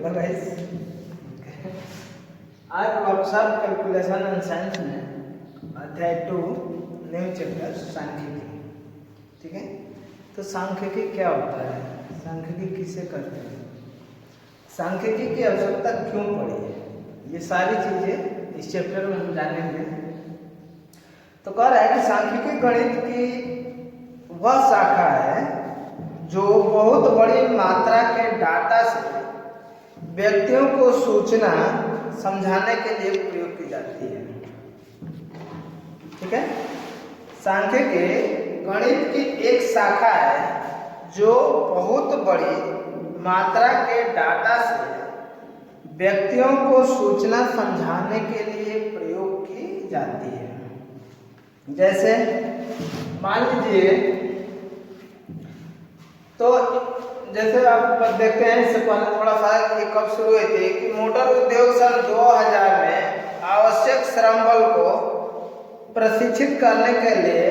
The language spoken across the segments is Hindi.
हेलो गाइस, आज आप सब कैलकुलेशन एंड साइंस में अध्याय 2 न्यू चैप्टर सांख्यिकी। ठीक है, तो सांख्यिकी क्या होता है, सांख्यिकी किसे करते हैं, सांख्यिकी की आवश्यकता क्यों पड़ी है, ये सारी चीजें इस चैप्टर में हम जानेंगे। तो कह रहा है कि सांख्यिकी गणित की वह शाखा है जो बहुत बड़ी मात्रा के डाटा से व्यक्तियों को सूचना समझाने के लिए प्रयोग की जाती है। ठीक है, सांख्यिकी गणित की एक शाखा है जो बहुत बड़ी मात्रा के डाटा से व्यक्तियों को सूचना समझाने के लिए प्रयोग की जाती है। जैसे मान लीजिए, तो जैसे आप देखते हैं, इससे पहले थोड़ा सा ये कब शुरू हुई थी कि मोटर उद्योग सन 2000 में आवश्यक श्रम बल को प्रशिक्षित करने के लिए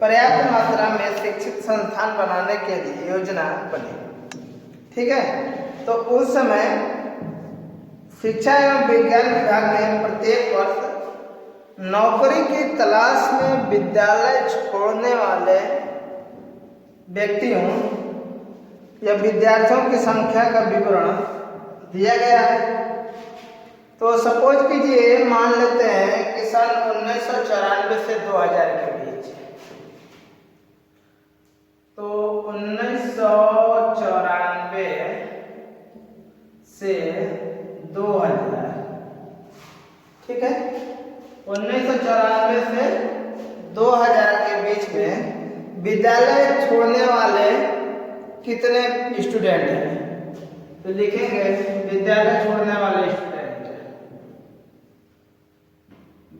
पर्याप्त मात्रा में शिक्षित संस्थान बनाने के लिए योजना बनी। ठीक है, तो उस समय शिक्षा एवं विज्ञान विभाग ने प्रत्येक वर्ष नौकरी की तलाश में विद्यालय छोड़ने वाले व्यक्तियों या विद्यार्थियों की संख्या का विवरण दिया गया है। तो सपोज कीजिए, मान लेते हैं कि सन 1994 से 2000 के बीच, तो 1994 से 2000, ठीक है, 1994 से 2000 के बीच में विद्यालय छोड़ने वाले कितने स्टूडेंट हैं, तो लिखेंगे विद्यालय छोड़ने वाले स्टूडेंट,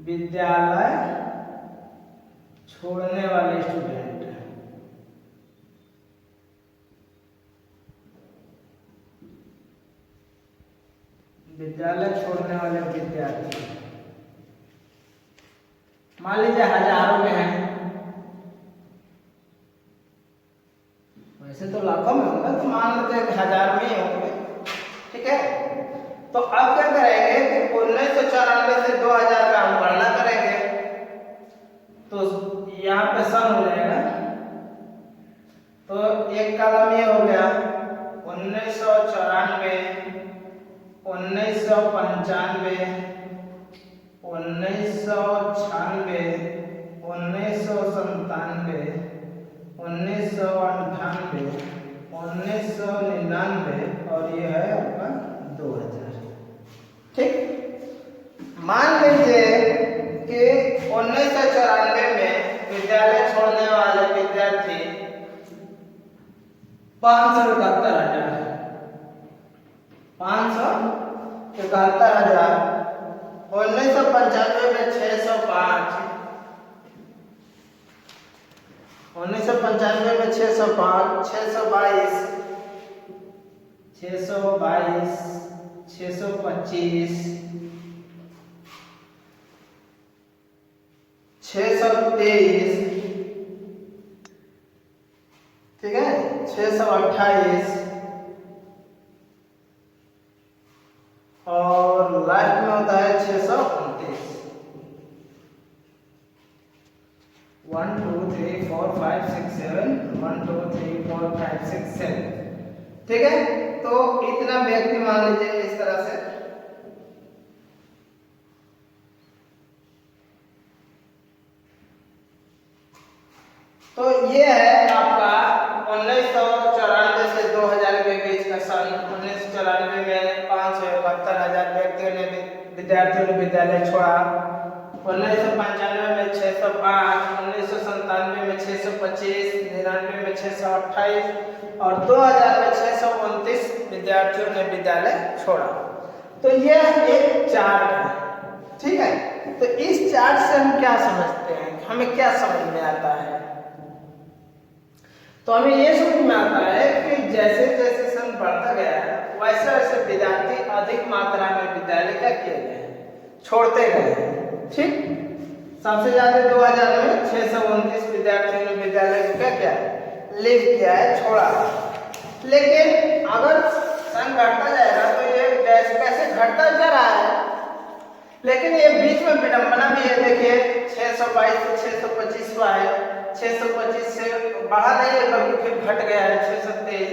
विद्यालय छोड़ने वाले स्टूडेंट, विद्यालय छोड़ने वाले विद्यार्थी मान लीजिए हजारों में हैं, वैसे तो लाखों में होगा, तो मान लेते हैं 1000 में ही होंगे। ठीक है, तो अब क्या करेंगे कि 1994 से 2000 का हम गणना करेंगे, तो यहाँ पे सन हो जाएगा, तो एक कलम ये हो गया 1994, 1995, 1996, 1997, 1998, 1999 और ये है आपका 2000। ठीक, मान लीजिए कि 1994 में विद्यालय छोड़ने वाले विद्यार्थी 571,000, 571,000, 1995 में 605, 1995 में 605, 622, 622, 625, 623, ठीक है, 628 और लास्ट में होता है 629। 1 2 3 4 5 6 7, 1 2 3 4 5 6 7। ठीक है, तो इतना व्यक्ति मान लीजिए इस तरह से। तो ये है आपका 1994 से 2000 के बीच का सन। 1994 में 571,000 व्यक्तियों ने विद्यार्थियों ने विद्यालय छोड़ा, 1995 में 605, 1997 में 625, 99 में 628 और 2000 में 629 विद्यार्थियों ने विद्यालय छोड़ा। तो यह एक चार्ट है। ठीक है, तो इस चार्ट से हम क्या समझते हैं, हमें क्या समझ में आता है, तो हमें ये समझ में आता है कि जैसे जैसे सन बढ़ता गया है, वैसे वैसे विद्यार्थी अधिक मात्रा में विद्यालय क्या किए गए, छोड़ते गए। ठीक, सबसे ज्यादा 2000 में 629 विद्यार्थियों ने विद्यालय को क्या किया, लीव किया है, छोड़ा। लेकिन अगर सन बढ़ता जाएगा तो घटता जा रहा है, लेकिन ये बीच में विडंबना भी है। देखिए 622 से 625 हुआ है, 625 से बढ़ा नहीं है बल्कि फिर घट गया है 623,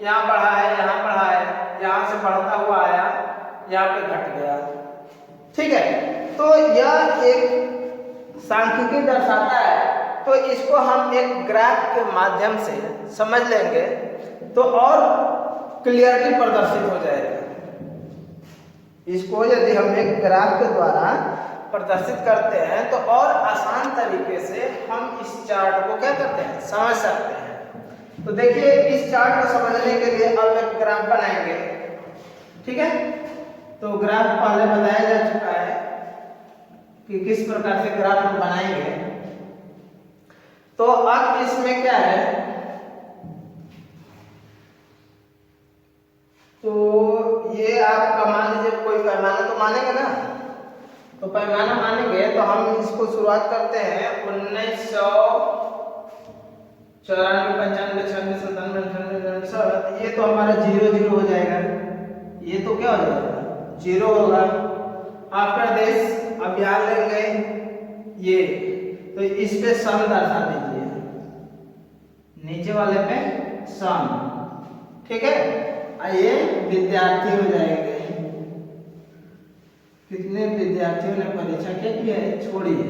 यहाँ बढ़ा है, यहाँ बढ़ा है, यहाँ से बढ़ता हुआ आया, यहाँ पे घट गया। ठीक है, तो यह एक सांख्यिकी दर्शाता है। तो इसको हम एक ग्राफ के माध्यम से समझ लेंगे तो और क्लियरली प्रदर्शित हो जाएगा। इसको यदि हम एक ग्राफ के द्वारा प्रदर्शित करते हैं तो और आसान तरीके से हम इस चार्ट को क्या करते हैं, समझ सकते हैं। तो देखिए इस चार्ट को समझने के लिए अब एक ग्राफ बनाएंगे। ठीक है, तो ग्राफ पहले बताया जा चुका है कि किस प्रकार से ग्राफ हम बनाएंगे। तो अब इसमें क्या है, तो ये आपका मान लीजिए कोई पैमाना तो मानेंगे ना, तो पैमाना मानेंगे तो हम इसको शुरुआत करते हैं 1994, 95, 96, 97, 98, 99। ये तो हमारा 0 0 हो जाएगा, ये तो क्या हो जाएगा 0 होगा। आफ्टर दिस अब यहाँ लेंगे ये, तो इस पे सम दर्शा दीजिए, नीचे वाले पे सम। ठीक है, ये विद्यार्थी हो जाएंगे, कितने विद्यार्थियों ने परीक्षा क्या किया है, छोड़िए।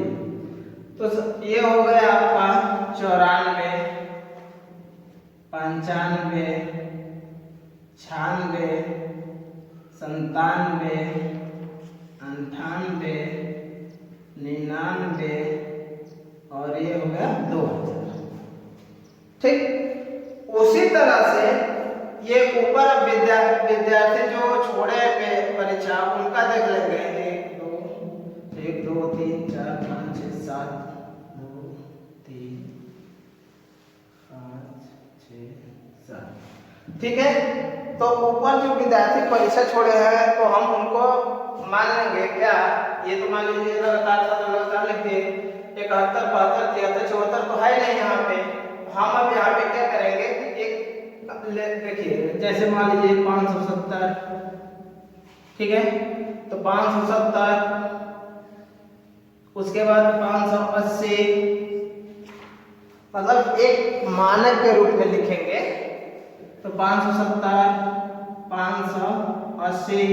तो ये हो गया आपका 94, 95, 96, 97, 98, 99 और ये हो गया 2000। ठीक, उसी तरह से ये ऊपर विद्यार्थी जो छोड़े परीक्षा उनका देख लेंगे। 1 2 3 4 5 6 7 2 3 5 6 7। ठीक है, तो ऊपर जो विद्यार्थी परीक्षा छोड़े हैं तो हम उनको मान लेंगे क्या, ये तो मान लीजिए लगातार था तो लगातार लिख दिए, 71, 72, 73, 74 तो है नहीं यहाँ पे। हम अब यहाँ पे क्या करेंगे, एक देखिए जैसे मान लीजिए 570। ठीक है, तो 570, उसके बाद 580, मतलब एक मानक के रूप में लिखेंगे। तो 570, 580,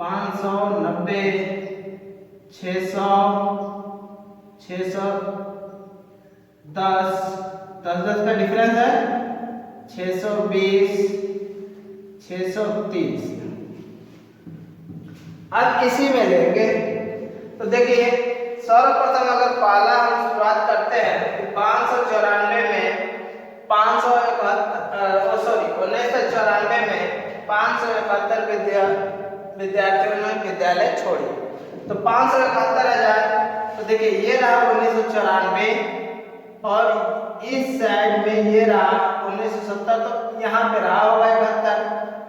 590, 600, 610, 10 का डिफरेंस है 620, 630। अब इसी में लेंगे तो देखिए सर्वप्रथम अगर पहला हम शुरुआत करते हैं तो 594 में 1994 में 571 विद्यार्थियों ने विद्यालय छोड़ी। तो 571,000, तो देखिए ये रहा 1994 और इस साइड में ये रहा 1970, तो यहाँ पे रहा होगा 71,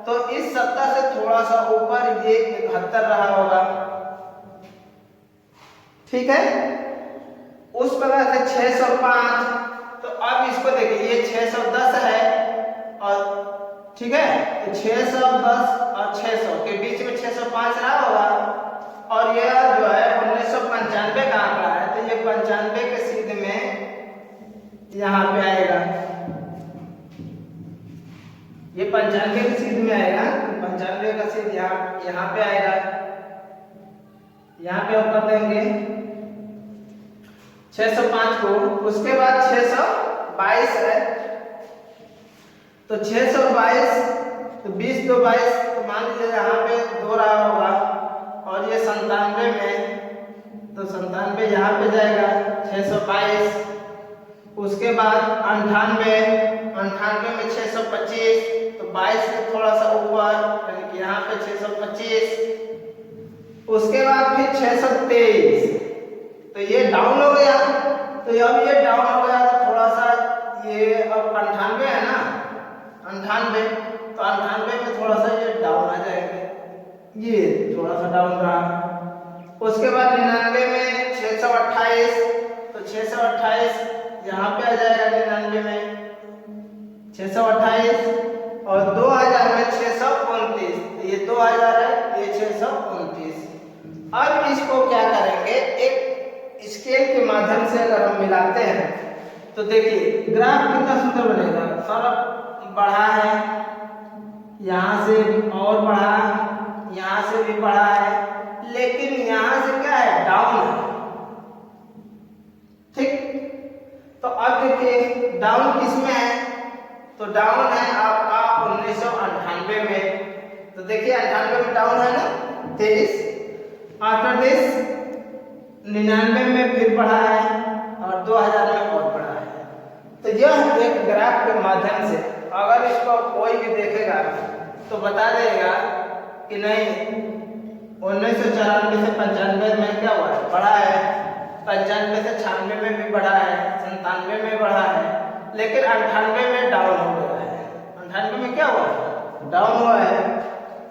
तो इस 70 से थोड़ा सा ऊपर ये 71 रहा होगा। ठीक है, उस प्रकार से 605, तो अब इसको देखिए ये 610 है और ठीक है, तो 610 और 600 के बीच में 605 रहा होगा और यह जो है 1995 का आंकड़ा है, तो ये 95 के सीध में यहाँ पे आएगा, ये 95 के सीध में आएगा, 95 का सीध यहाँ पे आएगा। यहाँ पे हम कर देंगे 605 को, उसके बाद 622 है, तो 622, तो 20 2 22, तो मान लीजिए यहाँ पे 2 रहा होगा और ये 97 में, तो 97 यहाँ पे जाएगा 622, उसके बाद 98 में 625, तो 22 से थोड़ा सा ऊपर यानी कि यहाँ पे 625, उसके बाद फिर 623, तो ये डाउन हो गया, तो अब ये डाउन हो गया तो थोड़ा सा ये अब 98 है ना, 98, तो 98 में थोड़ा सा ये डाउन आ जाएंगे, ये थोड़ा सा डाउन रहा। उसके बाद 99 में 628, तो 628 यहाँ पे आ जाएगा 99 में 628 और 2000 में 629, तो ये 2000 है, ये 1929। अब इसको क्या करेंगे, एक स्केल के माध्यम से अगर हम मिलाते हैं तो देखिए ग्राफ कितना सुंदर बनेगा। सारा बढ़ा है, यहाँ से और बढ़ा, यहाँ से भी बढ़ा है, लेकिन यहाँ से क्या है, डाउन है। ठीक, तो अब देखिए डाउन किसमें है, तो डाउन है आपका 1998 में। तो देखिए 98 में डाउन है ना 23, आफ्टर दिस 99 में फिर बढ़ा है और 2000 में और बढ़ा है। तो यह एक ग्राफ के माध्यम से अगर इसको कोई भी देखेगा तो बता देगा कि नहीं 1994 से 95 में क्या हुआ है, बढ़ा है, 95 से 96 में भी बढ़ा है, 97 में बढ़ा है, लेकिन 98 में डाउन हो गया है। 98 में क्या हुआ है, डाउन हुआ है।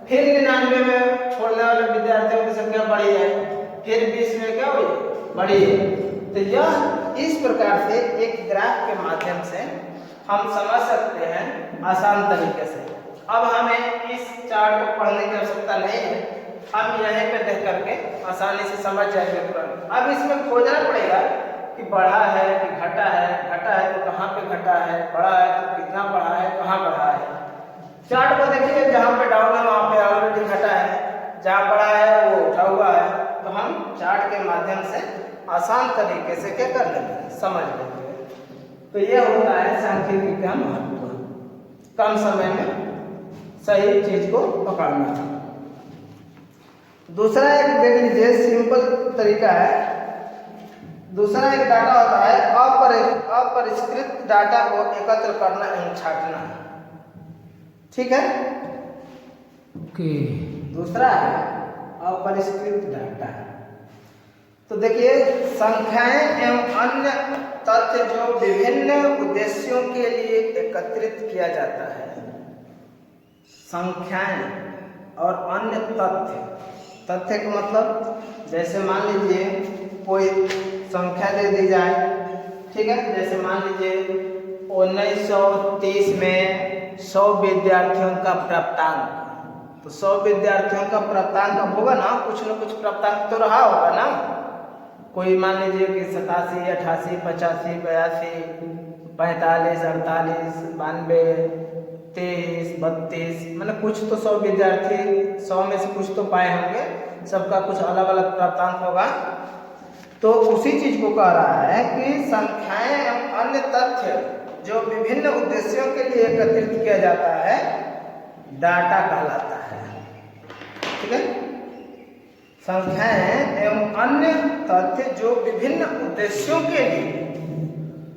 फिर 99 में छोड़ने वाले विद्यार्थियों की संख्या बढ़ी है, फिर 20 में क्या हुई, बढ़ी है। तो यह इस प्रकार से एक ग्राफ के माध्यम से हम समझ सकते हैं आसान तरीके से। अब हमें इस चार्ट को पढ़ने की आवश्यकता नहीं है, हम यहीं पे देख करके आसानी से समझ जाएंगे तुरंत। अब इसमें खोजना पड़ेगा कि बढ़ा है कि घटा है, घटा है तो कहाँ पे घटा है, बढ़ा है तो कितना बढ़ा है, कहाँ बढ़ा है। चार्ट को देखिए, जहाँ पे डाउन है वहाँ पे ऑलरेडी घटा है, जहाँ बढ़ा है वो उठा हुआ है। तो हम चार्ट के माध्यम से आसान तरीके से क्या कर लेंगे, समझ लेंगे। तो यह होता है सांख्यिकी का महत्व, कम समय में सही चीज को पकड़ना। दूसरा एक देख लीजिए, सिंपल तरीका है। दूसरा एक डाटा होता है अपरिष्कृत डाटा को एकत्र करना एवं छांटना। ठीक है, ओके। दूसरा है अपरिष्कृत डाटा। तो देखिए संख्याएं एवं अन्य तथ्य जो विभिन्न उद्देश्यों के लिए एकत्रित किया जाता है। संख्याएं और अन्य तथ्य, तथ्य का मतलब जैसे मान लीजिए कोई संख्या दे दी जाए, ठीक है, जैसे मान लीजिए 1930 में 100 विद्यार्थियों का प्राप्तांक, तो 100 विद्यार्थियों का प्राप्तांक अब होगा ना, कुछ न कुछ प्राप्तांक तो रहा होगा ना। कोई मान लीजिए कि 87, 88, 85, 82, 45, 48, 92, 23, 32, मतलब कुछ तो 100 विद्यार्थी, 100 में से कुछ तो पाए होंगे, सबका कुछ अलग अलग प्राप्तांक होगा। तो उसी चीज को कह रहा है कि संख्याएं एवं अन्य तथ्य जो विभिन्न उद्देश्यों के लिए एकत्रित किया जाता है, डाटा कहलाता है। ठीक है, संख्याएं एवं अन्य तथ्य जो विभिन्न उद्देश्यों के लिए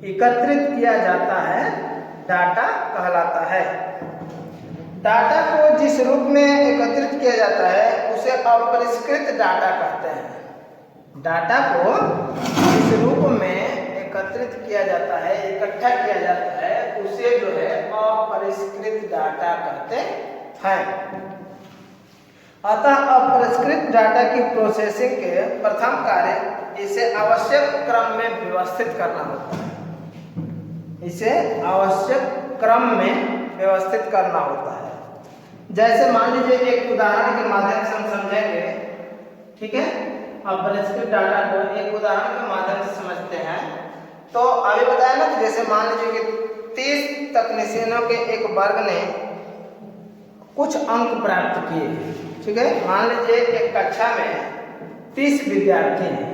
एकत्रित किया जाता है, डाटा कहलाता है। डाटा को जिस रूप में एकत्रित किया जाता है उसे अपरिष्कृत डाटा कहते हैं। डाटा को जिस रूप में एकत्रित किया जाता है, इकट्ठा किया जाता है, उसे जो है अपरिष्कृत डाटा कहते हैं। अतः अपरिष्कृत डाटा की प्रोसेसिंग के प्रथम कार्य इसे आवश्यक क्रम में व्यवस्थित करना होता है। इसे आवश्यक क्रम में व्यवस्थित करना होता है। जैसे मान लीजिए एक उदाहरण के माध्यम से हम समझेंगे, ठीक है, अपरिष्कृत डाटा को एक उदाहरण के माध्यम से समझते हैं। तो अभी बताया ना कि जैसे मान लीजिए कि 30 तकनीशियनों के एक वर्ग ने कुछ अंक प्राप्त किए, ठीक है। मान लीजिए एक कक्षा में 30 विद्यार्थी हैं।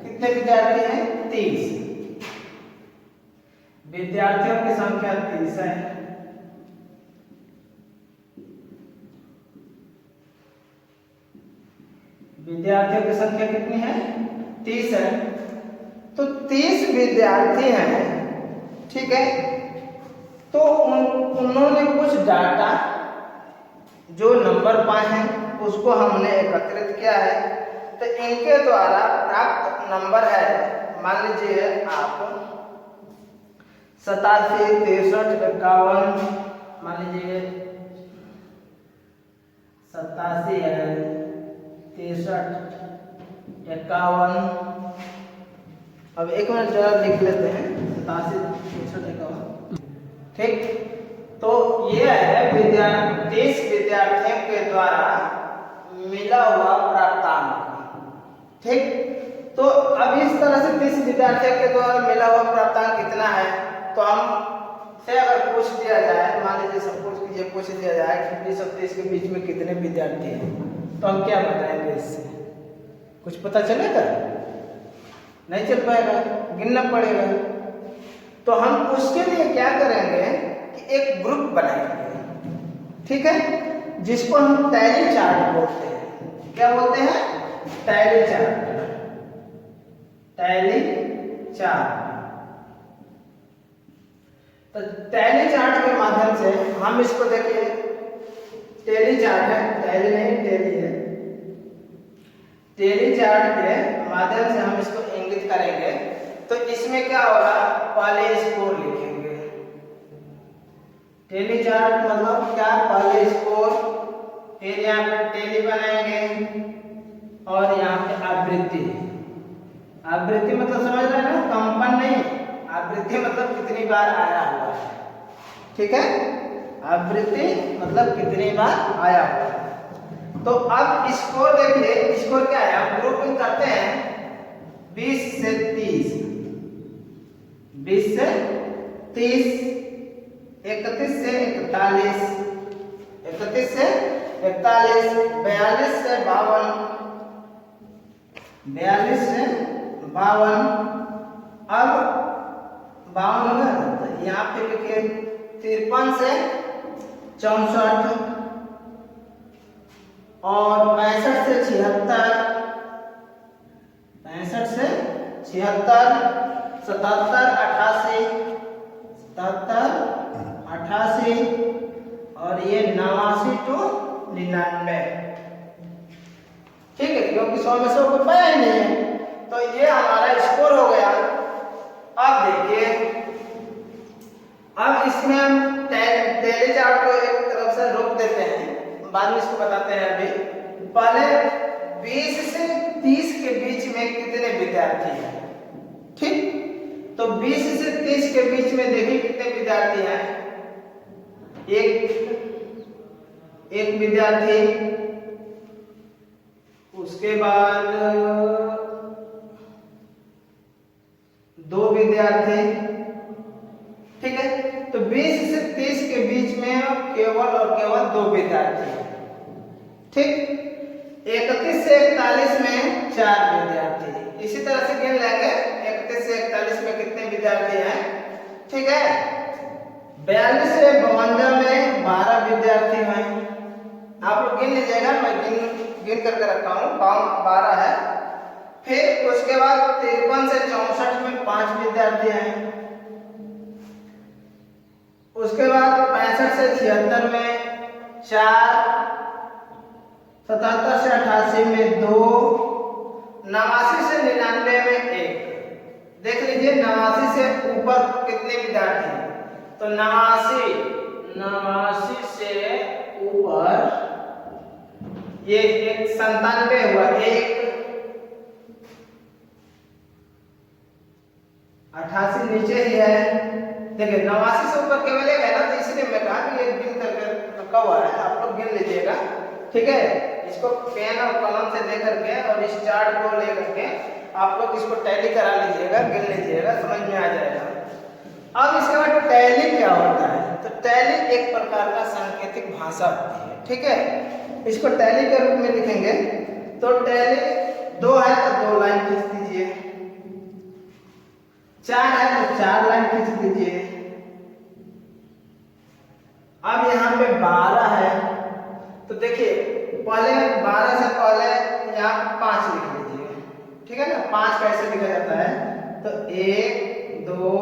कितने विद्यार्थी हैं? 30। विद्यार्थियों की संख्या 30 है। विद्यार्थियों की संख्या कितनी है? 30 है। तो 30 विद्यार्थी हैं, ठीक है। तो उन्होंने कुछ डाटा जो नंबर पाए हैं उसको हमने एकत्रित किया है। तो इनके द्वारा प्राप्त नंबर है, मान लीजिए आप 87, 63, 51, मान लीजिए 87 है, 63, 51। अब एक मिनट जरा लिख लेते हैं, 87, 63, 51, ठीक। तो ये है 30 विद्यार्थियों के द्वारा मिला हुआ प्राप्तांक। ठीक, तो अब इस तरह से 30 विद्यार्थियों के द्वारा मिला हुआ प्राप्तांक कितना है, तो हम से अगर पूछ दिया जाए, मान लीजिए सपोज कीजिए पूछ दिया जाए कि 20 और 30 के बीच में कितने विद्यार्थी हैं, तो हम क्या बताएंगे? इससे कुछ पता चलेगा? नहीं चल पाएगा, गिनना पड़ेगा। तो हम उसके लिए क्या करेंगे कि एक ग्रुप बनाएंगे, ठीक है, जिसको हम टैली चार्ट बोलते हैं। क्या बोलते हैं? Tally chart. Tally chart. तो टैली चार्ट के माध्यम से हम इसको देखिए, टैली चार्ट है, टैली नहीं टैली है। टैली चार्ट के माध्यम से हम इसको इंगित करेंगे। तो इसमें क्या होगा, पहले स्कोर लिखेंगे। टैली चार्ट मतलब क्या? पहले स्कोर, फिर यहाँ पे टैली बनाएंगे और यहाँ पे आवृत्ति। आवृत्ति मतलब समझ रहे हैं ना, कंपन नहीं, आवृत्ति मतलब कितनी बार आया हुआ है। ठीक है, आवृत्ति मतलब कितनी बार आया हुआ है। तो अब स्कोर देखिए, स्कोर क्या है, हम ग्रुपिंग करते हैं 20 से 30, 20 से 30, 31 से 41, 31 से 41, 42 से 52, 42 से 52। अब 52 होगा, तो यहाँ पे लिखिए 53 से 64 और 65 से 76, 65 से 76, 77, 88, 77, 88 और ये 89 to 99। ठीक है, क्योंकि 100 में 100 को पाया ही नहीं है, तो ये हमारा स्कोर हो गया। अब देखिए, अब इसमें हम टैली चार्ट को एक तरफ से रोक देते हैं, बाद में इसको बताते हैं। अभी पहले 20 से 30 के बीच में कितने विद्यार्थी हैं। ठीक, तो 20 से 30 के बीच में देखिए कितने विद्यार्थी हैं। एक विद्यार्थी, उसके बाद 2 विद्यार्थी। ठीक है, तो 20 से 30 के बीच में केवल और केवल 2 विद्यार्थी हैं। ठीक, 31 से 41 में 4 विद्यार्थी। इसी तरह से गिन लेंगे 31 से 41 में कितने विद्यार्थी हैं। ठीक है, 42 से 52 में 12 विद्यार्थी हैं। आप लोग गिन लीजिएगा, मैं गिन करके रखा हूँ, 12 है। फिर उसके बाद 53 से 64 में 5 विद्यार्थी हैं। उसके बाद 65 से 76 में 4, 77 से 88 में 2, 89 से 99 में 1। देख लीजिए 89 से ऊपर कितने विद्यार्थी हैं, तो 89 से ऊपर ये 97 हुआ, 1, 88 नीचे ही है। देखिए 89 से ऊपर केवल एक है ना, तो इसलिए मैं कहा कि ये गिन करके रखा हुआ है, आप लोग गिन लीजिएगा। ठीक है, इसको पेन और कलम से लेकर के और इस चार्ट को लेकर के आप लोग इसको टैली करा लीजिएगा, गिन लीजिएगा, समझ में आ जाएगा। अब इसके बाद टैली क्या होता है, तो टैली एक प्रकार का सांकेतिक भाषा होती है। ठीक है, इसको टैली के रूप में लिखेंगे। तो टैली 2 है तो 2 लाइन खींच दीजिए, 4 है तो 4 लाइन खींच दीजिए। अब यहाँ पे 12 है, तो देखिए पहले 12 से पहले यहाँ 5 लिख लीजिए। ठीक है ना, 5 कैसे लिखा जाता है, तो 1, 2,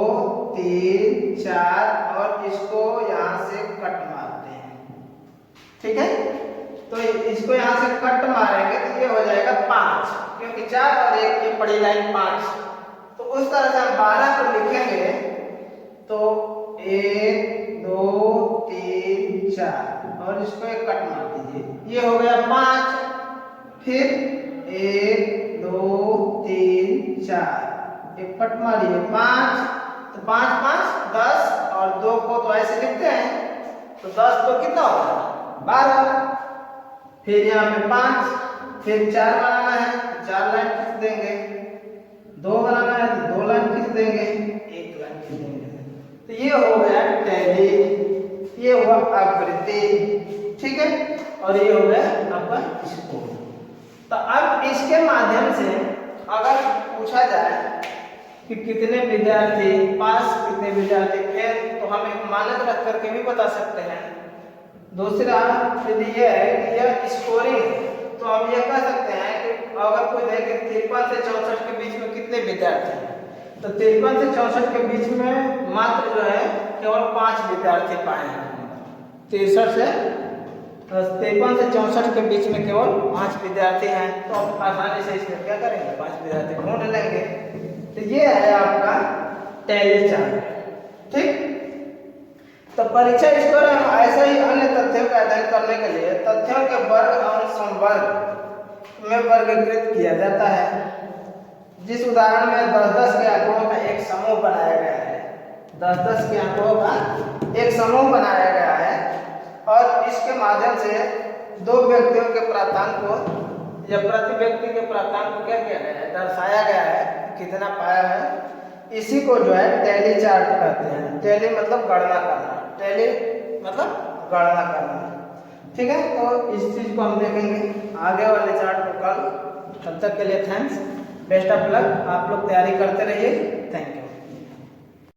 3, 4 और इसको यहाँ से कट मारते हैं। ठीक है, तो इसको यहाँ से कट मारेंगे तो ये हो जाएगा 5, क्योंकि 4 और 1 ये पड़ी लाइन 5। तो उस तरह से हम 12 को लिखेंगे, तो 1, 2, 3, 4 और इसको एक कट मार दीजिए, ये हो गया 5। फिर 1, 2, 3, 4 एक कट मारिए 5, तो 5, 5, 10 और 2 को तो ऐसे लिखते हैं, तो 10 तो कितना होगा 12। फिर यहाँ पे 5, फिर 4 बनाना है तो 4 लाइन खींच देंगे, 2 बनाना है तो 2 लाइन खींच देंगे, 1 लाइन खींच देंगे। तो ये हो गया टैली, ये हुआ आवृत्ति, ठीक है, और ये हो गया आपका स्कोर। तो अब इसके माध्यम से अगर पूछा जाए कि कितने विद्यार्थी पास, कितने विद्यार्थी फेल, तो हम एक मानक रख करके भी बता सकते हैं। दूसरा यदि ये है कि यह स्कोरिंग, तो हम ये कह सकते हैं कि अगर कोई देखे 53 से 64 के बीच में कितने विद्यार्थी हैं, तो 53 से 64 के बीच में मात्र जो है केवल 5 विद्यार्थी पाए हैं। 53 से 64 के बीच में केवल 5 विद्यार्थी हैं, तो हम आसानी से इसमें क्या करेंगे, 5 विद्यार्थी ढूंढ लेंगे। तो ये है आपका टैली चार्ट, ठीक। तो परीक्षा स्कोर हम ऐसे ही अन्य तथ्यों का अध्ययन करने के लिए तथ्यों के वर्ग और समवर्ग में वर्गीकृत किया जाता है। जिस उदाहरण में 10-10 के आंकड़ों का एक समूह बनाया गया है, 10-10 के आंकड़ों का एक समूह बनाया गया है, और इसके माध्यम से 2 व्यक्तियों के प्राप्तांक को या प्रति व्यक्ति के प्राप्तांक को क्या किया गया है, दर्शाया गया है, कितना पाया है। इसी को जो है टैली चार्ट कहते हैं। टैली मतलब गणना करना, टैली मतलब गणना करना, ठीक है। तो इस चीज को हम देखेंगे आगे वाले चार्ट को कल। तब तक के लिए थैंक्स, बेस्ट ऑफ लक, आप लोग तैयारी करते रहिए। Thank you.